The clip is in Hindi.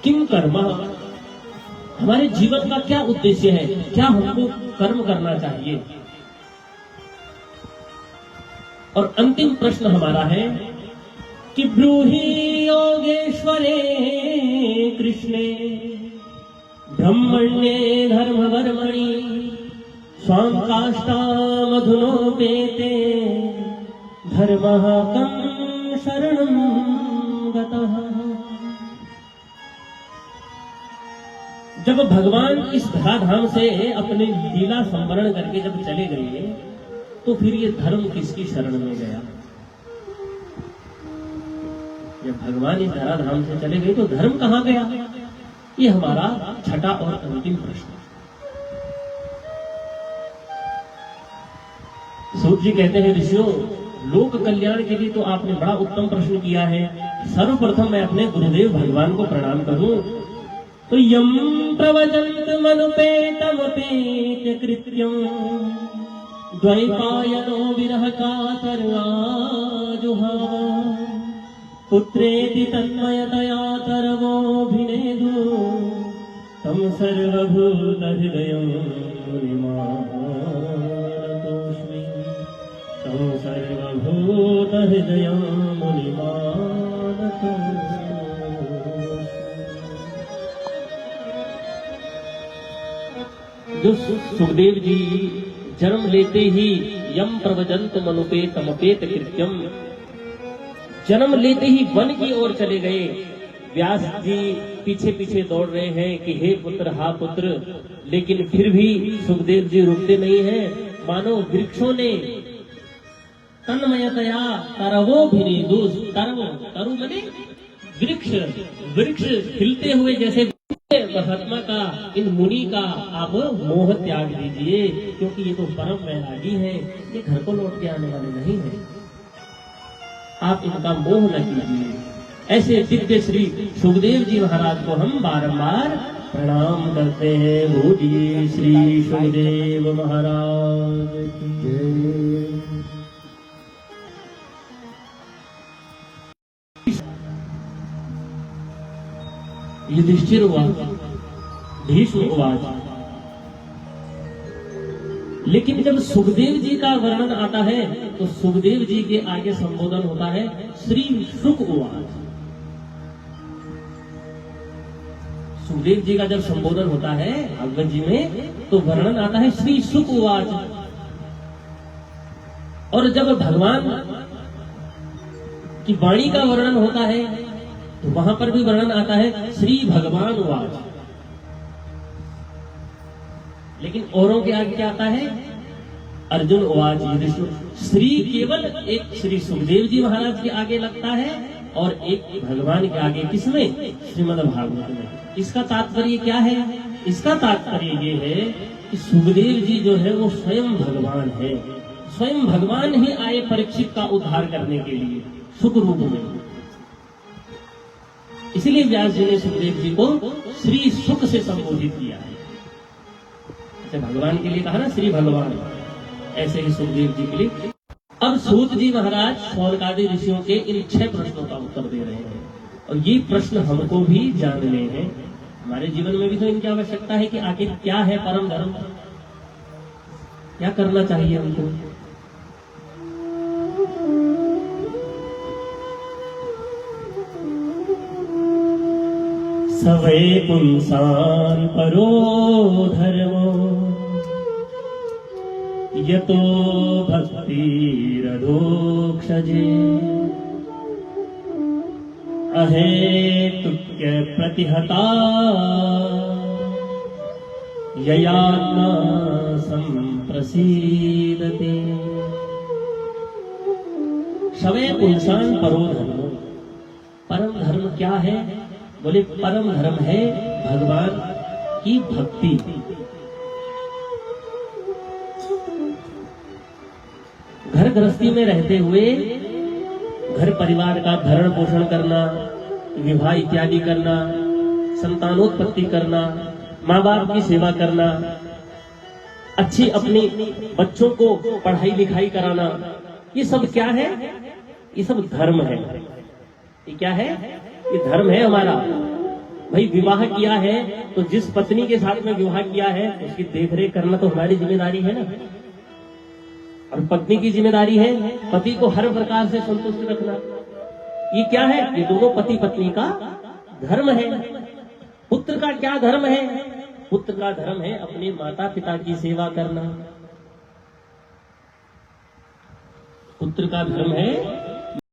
किम कर्म, हमारे जीवन का क्या उद्देश्य है, क्या हमको कर्म करना चाहिए। और अंतिम प्रश्न हमारा है कि ब्रूहि योगेश्वरे कृष्णे ब्रह्मण्ये धर्मवर्मणि स्वां काष्ठामधुनोपेते धर्मः कं शरणं गतः। जब भगवान इस धराधाम से अपने लीला संवरण करके जब चले गए तो फिर ये धर्म किसकी शरण में गया। जब भगवान इस धराधाम से चले गए तो धर्म कहां गया, ये हमारा छठा और अंतिम प्रश्न। सूत जी कहते हैं, ऋषियों, लोक कल्याण के लिए तो आपने बड़ा उत्तम प्रश्न किया है। सर्वप्रथम मैं अपने गुरुदेव भगवान को प्रणाम करूं। तो यम प्रवचन्तमनुपेतमपेत कृत्यं द्वैपायनो विरह कातराजुहाव पुत्रेति तन्मयतया तरवोऽभिनेदु तं सर्वभूतहृदयं मुनिमानतोऽस्मि, तं सर्वभूतहृदयं मुनिमानतोऽस्मि। जो सुखदेव जी जन्म लेते ही यम प्रवचन्तमनुपेतमपेत कृत्यम, जन्म लेते ही वन की ओर चले गए। व्यास जी पीछे पीछे दौड़ रहे हैं कि हे पुत्र, हा पुत्र, लेकिन फिर भी सुखदेव जी रुकते नहीं हैं। मानो वृक्षों ने तन्मयतया तरवो भिनेदु, तरु मने वृक्ष, वृक्ष हिलते हुए जैसे महात्मा का, इन मुनि का आप मोह त्याग दीजिए, क्योंकि ये तो परम वैरागी है, ये घर को लौट के आने वाले नहीं है, आप इनका मोह न कीजिए। ऐसे दिव्य श्री सुखदेव जी महाराज को हम बारंबार प्रणाम करते हैं। बोलिए श्री सुखदेव महाराज की जय। युधिष्ठिर उवाच, भीष्म उवाच। लेकिन जब सुखदेव जी का वर्णन आता है तो सुखदेव जी के आगे संबोधन होता है श्री शुक उवाच। सुखदेव जी का जब संबोधन होता है भागवत जी में तो वर्णन आता है श्री शुक उवाच। और जब भगवान की वाणी का वर्णन होता है तो वहां पर भी वर्णन आता है श्री भगवान उवाच। लेकिन औरों के आगे क्या आता है, अर्जुन उवाच युधिष्ठिर। श्री केवल एक श्री सुखदेव जी महाराज के आगे लगता है और एक भगवान के आगे, किसमें, श्रीमद् भागवत में। इसका तात्पर्य क्या है, इसका तात्पर्य ये है कि सुखदेव जी जो है वो स्वयं भगवान है, स्वयं भगवान ही आए परीक्षित का उद्धार करने के लिए सुख रूप में। इसीलिए व्यास जी ने सुखदेव जी को श्री सुख से संबोधित किया है। जैसे भगवान के लिए कहा ना श्री भगवान, ऐसे ही सुखदेव जी के लिए। अब सूत जी महाराज शौनकादि ऋषियों के इन 6 प्रश्नों का उत्तर दे रहे हैं और ये प्रश्न हमको भी जानने हैं। हमारे जीवन में भी तो इनकी आवश्यकता है कि आखिर क्या है परम धर्म, क्या करना चाहिए हमको। सवै पुंसान् परो धर्मो यतो भक्तिरधोक्षजे अहेतुक्य प्रतिहता ययात्मा संप्रसीदते। सवै पुंसान् परो धर्मो, परम धर्म क्या है, बोले परम धर्म है भगवान की भक्ति। घर गृहस्थी में रहते हुए घर परिवार का भरण पोषण करना, विवाह इत्यादि करना, संतानोत्पत्ति करना, माँ बाप की सेवा करना, अच्छी अपने बच्चों को पढ़ाई लिखाई कराना, ये सब क्या है, ये सब धर्म है। ये क्या है, ये धर्म है हमारा। भाई विवाह किया है तो जिस पत्नी के साथ में विवाह किया है उसकी देखरेख करना तो हमारी जिम्मेदारी है ना। और पत्नी की जिम्मेदारी है पति को हर प्रकार से संतुष्ट रखना। ये क्या है? ये दोनों पति पत्नी का धर्म है। पुत्र का क्या धर्म है? पुत्र का धर्म है अपने माता पिता की सेवा करना। पुत्र का धर्म है